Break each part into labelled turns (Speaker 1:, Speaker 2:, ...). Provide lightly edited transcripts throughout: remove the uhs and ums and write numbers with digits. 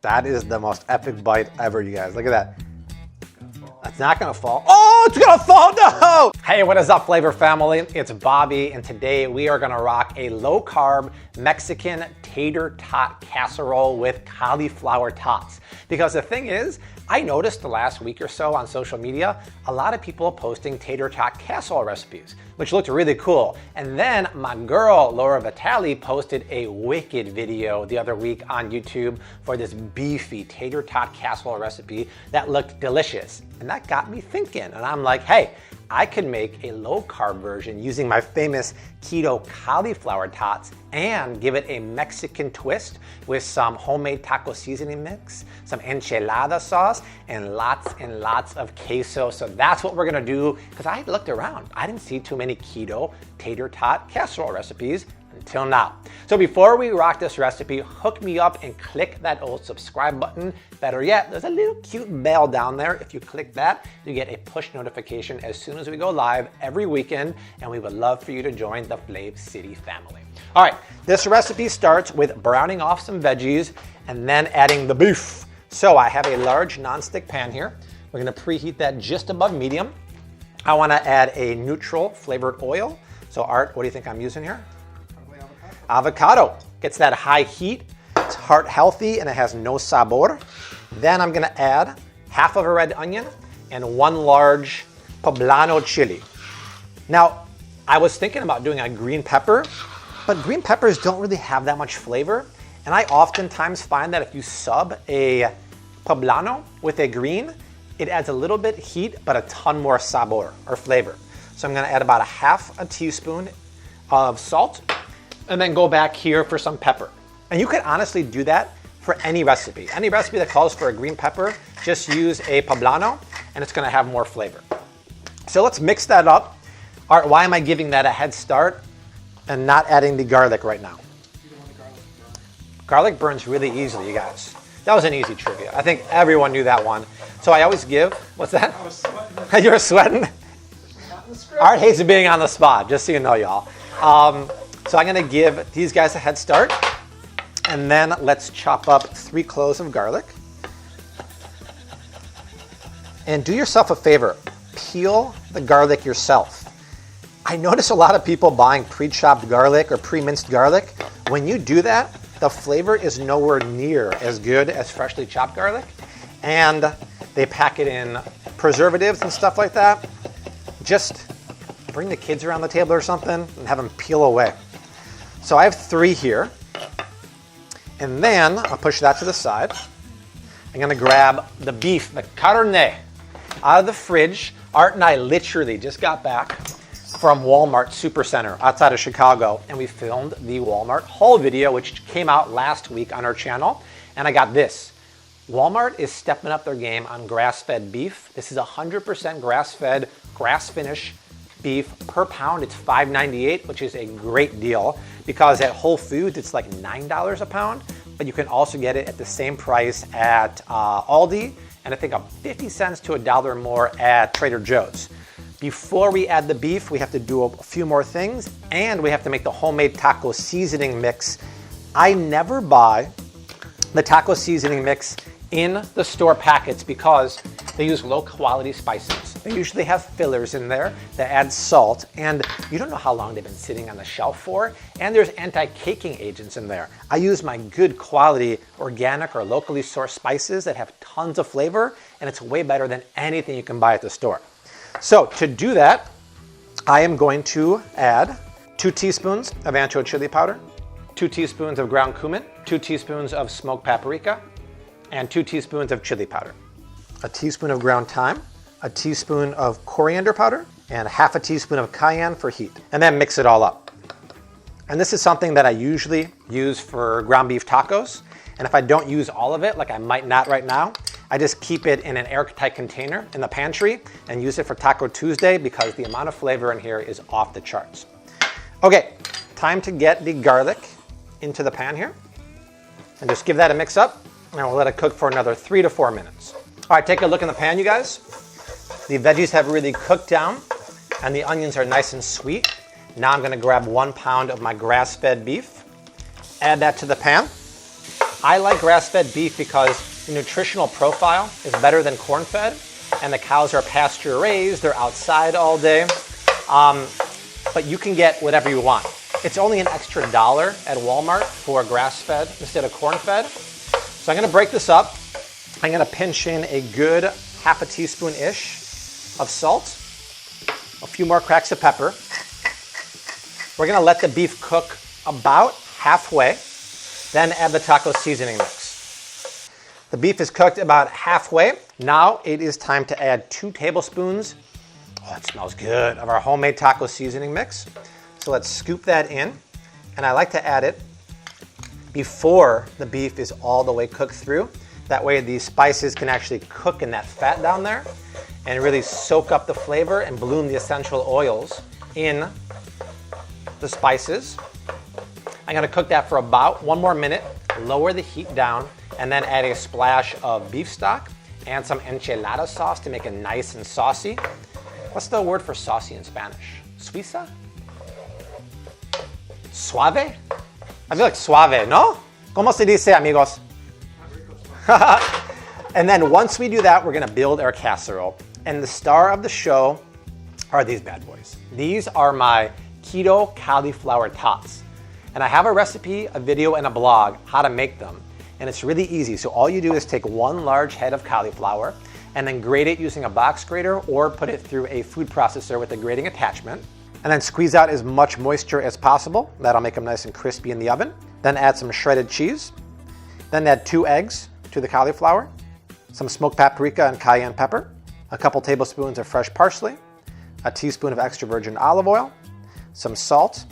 Speaker 1: That is the most epic bite ever, you guys. Look at that. It's not gonna fall. Oh, it's gonna fall, no! Hey, what is up, Flavor family? It's Bobby, and today we are gonna rock a low-carb Mexican tater tot casserole with cauliflower tots. Because the thing is, I noticed the last week or so on social media, a lot of people posting tater tot casserole recipes, which looked really cool. And then my girl, Laura Vitale, posted a wicked video the other week on YouTube for this beefy tater tot casserole recipe that looked delicious. And that got me thinking, and I'm like, hey, I could make a low-carb version using my famous keto cauliflower tots and give it a Mexican twist with some homemade taco seasoning mix, some enchilada sauce, and lots of queso. So that's what we're gonna do, because I looked around. I didn't see too many keto tater tot casserole recipes until now. So before we rock this recipe, hook me up and click that old subscribe button. Better yet, there's a little cute bell down there. If you click that, you get a push notification as soon as we go live every weekend, and we would love for you to join the Flav City family. All right, this recipe starts with browning off some veggies and then adding the beef. So I have a large nonstick pan here. We're gonna preheat that just above medium. I wanna add a neutral flavored oil. So Art, what do you think I'm using here? Avocado. Gets that high heat, it's heart healthy, and it has no sabor. Then I'm gonna add half of a red onion and one large poblano chili. Now, I was thinking about doing a green pepper, but green peppers don't really have that much flavor. And I oftentimes find that if you sub a poblano with a green, it adds a little bit heat, but a ton more sabor or flavor. So I'm gonna add about a half a teaspoon of salt, and then go back here for some pepper. And you could honestly do that for any recipe. Any recipe that calls for a green pepper, just use a poblano and it's gonna have more flavor. So let's mix that up. Art, why am I giving that a head start and not adding the garlic right now?
Speaker 2: You don't want the garlic to burn.
Speaker 1: Garlic burns really easily, you guys. That was an easy trivia. I think everyone knew that one. So I always give, what's that?
Speaker 2: I was sweating.
Speaker 1: You were sweating?
Speaker 2: Not in the script.
Speaker 1: Art hates being on the spot, just so you know, y'all. So I'm gonna give these guys a head start, and then let's chop up 3 cloves of garlic. And do yourself a favor, peel the garlic yourself. I notice a lot of people buying pre-chopped garlic or pre-minced garlic. When you do that, the flavor is nowhere near as good as freshly chopped garlic, and they pack it in preservatives and stuff like that. Just bring the kids around the table or something and have them peel away. So I have 3 here, and then I'll push that to the side. I'm gonna grab the beef, the carne, out of the fridge. Art and I literally just got back from Walmart Supercenter outside of Chicago, and we filmed the Walmart haul video, which came out last week on our channel. And I got this. Walmart is stepping up their game on grass-fed beef. This is 100% grass-fed, grass-finished beef per pound. It's $5.98, which is a great deal because at Whole Foods it's like $9 a pound, but you can also get it at the same price at Aldi, and I think 50 cents to $1 more at Trader Joe's. Before we add the beef, we have to do a few more things, and we have to make the homemade taco seasoning mix. I never buy the taco seasoning mix in the store packets because they use low quality spices. They usually have fillers in there that add salt, and you don't know how long they've been sitting on the shelf for, and there's anti-caking agents in there. I use my good quality organic or locally sourced spices that have tons of flavor, and it's way better than anything you can buy at the store. So to do that, I am going to add 2 teaspoons of ancho chili powder, 2 teaspoons of ground cumin, 2 teaspoons of smoked paprika, and 2 teaspoons of chili powder, a teaspoon of ground thyme, a teaspoon of coriander powder, and half a teaspoon of cayenne for heat. And then mix it all up. And this is something that I usually use for ground beef tacos. And if I don't use all of it, like I might not right now, I just keep it in an airtight container in the pantry and use it for Taco Tuesday because the amount of flavor in here is off the charts. Okay, time to get the garlic into the pan here. And just give that a mix up, and we'll let it cook for another 3 to 4 minutes. All right, take a look in the pan, you guys. The veggies have really cooked down, and the onions are nice and sweet. Now I'm gonna grab 1 pound of my grass-fed beef, add that to the pan. I like grass-fed beef because the nutritional profile is better than corn-fed, and the cows are pasture-raised, they're outside all day, but you can get whatever you want. It's only an extra $1 at Walmart for grass-fed instead of corn-fed. So I'm gonna break this up. I'm gonna pinch in a good half a teaspoon-ish of salt, a few more cracks of pepper. We're gonna let the beef cook about halfway, then add the taco seasoning mix. The beef is cooked about halfway. Now it is time to add 2 tablespoons, oh, it smells good, of our homemade taco seasoning mix. So let's scoop that in, and I like to add it before the beef is all the way cooked through. That way the spices can actually cook in that fat down there and really soak up the flavor and bloom the essential oils in the spices. I'm gonna cook that for about 1 more minute, lower the heat down, and then add a splash of beef stock and some enchilada sauce to make it nice and saucy. What's the word for saucy in Spanish? Suiza? Suave? I feel like suave, no? ¿Cómo se dice, amigos? And then once we do that, we're gonna build our casserole. And the star of the show are these bad boys. These are my keto cauliflower tots. And I have a recipe, a video, and a blog how to make them. And it's really easy. So all you do is take 1 large head of cauliflower and then grate it using a box grater or put it through a food processor with a grating attachment. And then squeeze out as much moisture as possible. That'll make them nice and crispy in the oven. Then add some shredded cheese. Then add 2 eggs to the cauliflower, some smoked paprika and cayenne pepper, a couple tablespoons of fresh parsley, a teaspoon of extra virgin olive oil, some salt.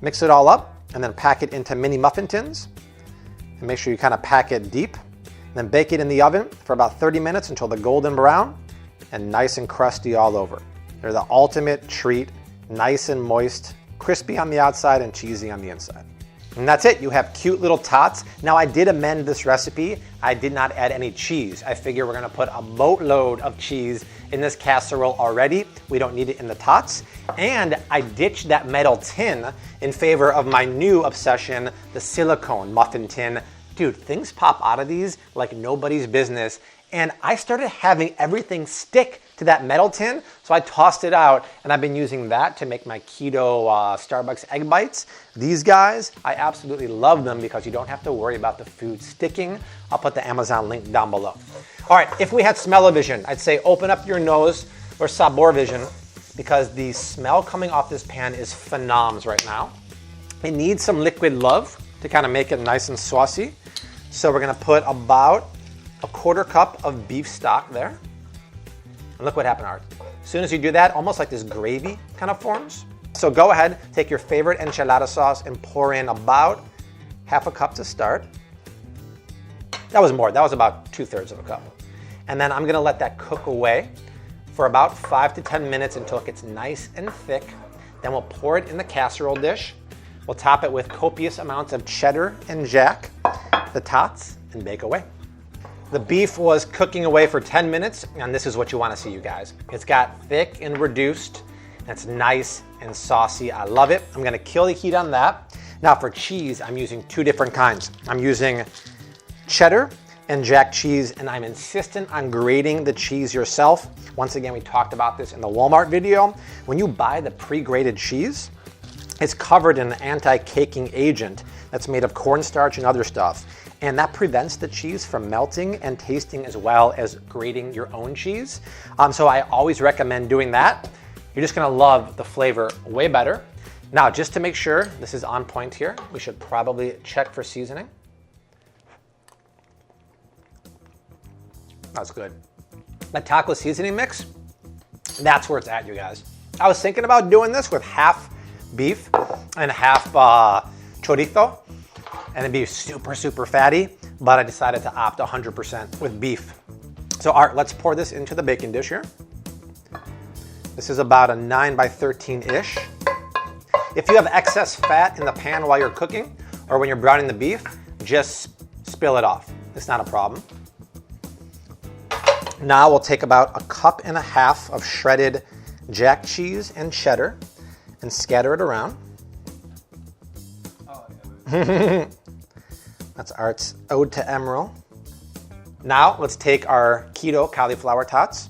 Speaker 1: Mix it all up and then pack it into mini muffin tins. And make sure you kind of pack it deep. Then bake it in the oven for about 30 minutes until they're golden brown and nice and crusty all over. They're the ultimate treat, nice and moist, crispy on the outside and cheesy on the inside. And that's it, you have cute little tots. Now I did amend this recipe. I did not add any cheese. I figure we're gonna put a boatload of cheese in this casserole already. We don't need it in the tots. And I ditched that metal tin in favor of my new obsession, the silicone muffin tin. Dude, things pop out of these like nobody's business. And I started having everything stick to that metal tin, so I tossed it out, and I've been using that to make my keto Starbucks egg bites. These guys, I absolutely love them because you don't have to worry about the food sticking. I'll put the Amazon link down below. All right, if we had smell-o-vision, I'd say open up your nose or sabor-vision because the smell coming off this pan is phenoms right now. It needs some liquid love to kind of make it nice and saucy. So we're gonna put about a 1/4 cup of beef stock there. And look what happened, Art. As soon as you do that, almost like this gravy kind of forms. So go ahead, take your favorite enchilada sauce and pour in about 1/2 cup to start. That was more, that was about 2/3 of a cup. And then I'm gonna let that cook away for about 5 to 10 minutes until it gets nice and thick. Then we'll pour it in the casserole dish. We'll top it with copious amounts of cheddar and jack, the tots, and bake away. The beef was cooking away for 10 minutes, and this is what you want to see, you guys. It's got thick and reduced, and it's nice and saucy. I love it. I'm gonna kill the heat on that. Now for cheese, I'm using 2 different kinds. I'm using cheddar and jack cheese, and I'm insistent on grating the cheese yourself. Once again, we talked about this in the Walmart video. When you buy the pre-grated cheese, it's covered in an anti-caking agent that's made of cornstarch and other stuff. And that prevents the cheese from melting and tasting as well as grating your own cheese. So I always recommend doing that. You're just gonna love the flavor way better. Now, just to make sure this is on point here, we should probably check for seasoning. That's good. That taco seasoning mix, that's where it's at, you guys. I was thinking about doing this with half beef and half chorizo, and it'd be super, super fatty, but I decided to opt 100% with beef. So Art, let's pour this into the baking dish here. This is about a 9 by 13-ish. If you have excess fat in the pan while you're cooking, or when you're browning the beef, just spill it off. It's not a problem. Now we'll take about 1.5 cups of shredded jack cheese and cheddar and scatter it around. That's Art's Ode to Emerald. Now let's take our keto cauliflower tots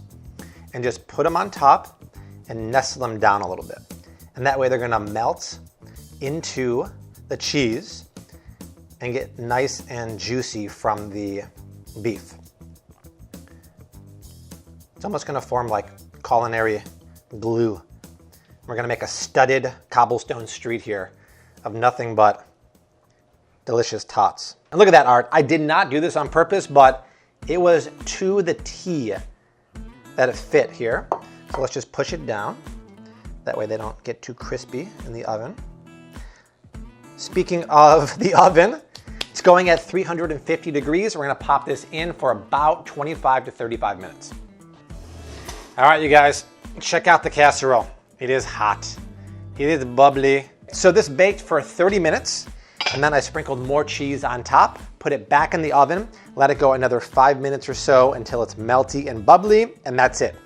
Speaker 1: and just put them on top and nestle them down a little bit. And that way they're gonna melt into the cheese and get nice and juicy from the beef. It's almost gonna form like culinary glue. We're gonna make a studded cobblestone street here of nothing but delicious tots. And look at that, Art. I did not do this on purpose, but it was to the T that it fit here. So let's just push it down. That way they don't get too crispy in the oven. Speaking of the oven, it's going at 350 degrees. We're gonna pop this in for about 25 to 35 minutes. All right, you guys, check out the casserole. It is hot. It is bubbly. So this baked for 30 minutes, and then I sprinkled more cheese on top, put it back in the oven, let it go another 5 minutes or so until it's melty and bubbly, and that's it.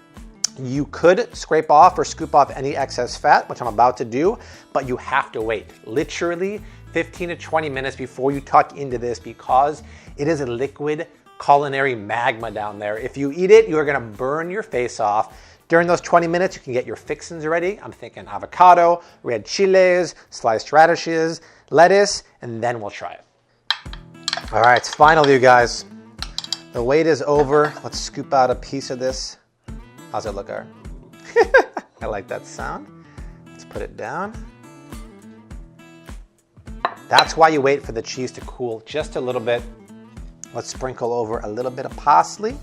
Speaker 1: You could scrape off or scoop off any excess fat, which I'm about to do, but you have to wait literally 15 to 20 minutes before you tuck into this because it is a liquid culinary magma down there. If you eat it, you're gonna burn your face off. During those 20 minutes, you can get your fixins ready. I'm thinking avocado, red chiles, sliced radishes, lettuce, and then we'll try it. All right, finally, you guys. The wait is over. Let's scoop out a piece of this. How's it look, Art? I like that sound. Let's put it down. That's why you wait for the cheese to cool just a little bit. Let's sprinkle over a little bit of parsley.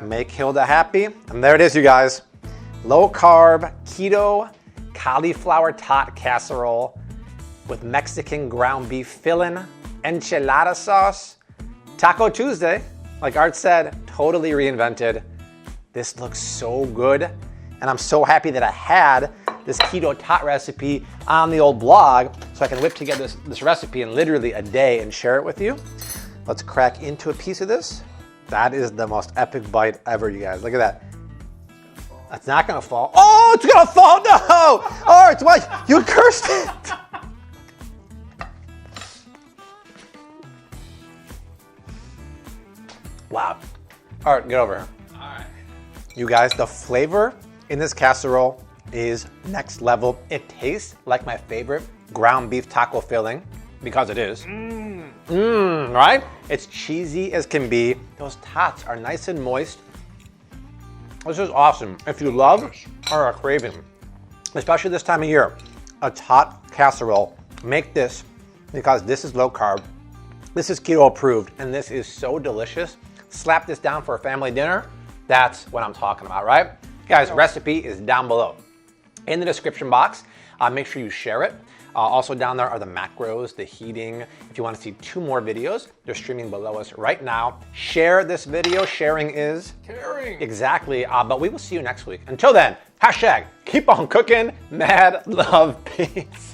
Speaker 1: Make Hilda happy. And there it is, you guys. Low carb, keto, cauliflower tot casserole with Mexican ground beef filling, enchilada sauce, Taco Tuesday. Like Art said, totally reinvented. This looks so good. And I'm so happy that I had this keto tot recipe on the old blog so I can whip together this recipe in literally a day and share it with you. Let's crack into a piece of this. That is the most epic bite ever, you guys. Look at that. It's not gonna fall. Oh, it's gonna fall, no! Art, what? You cursed it. Wow. Art, get over here.
Speaker 2: All right.
Speaker 1: You guys, the flavor in this casserole is next level. It tastes like my favorite ground beef taco filling because it is. Right? It's cheesy as can be. Those tots are nice and moist. This is awesome. If you love or are craving, especially this time of year, a tot casserole, make this because this is low carb. This is keto approved, and this is so delicious. Slap this down for a family dinner. That's what I'm talking about, right? Guys, recipe is down below in the description box. Make sure you share it. Also down there are the macros, the heating. If you want to see 2 more videos, they're streaming below us right now. Share this video. Sharing is
Speaker 2: caring.
Speaker 1: Exactly. But we will see you next week. Until then, hashtag keep on cooking. Mad love, peace.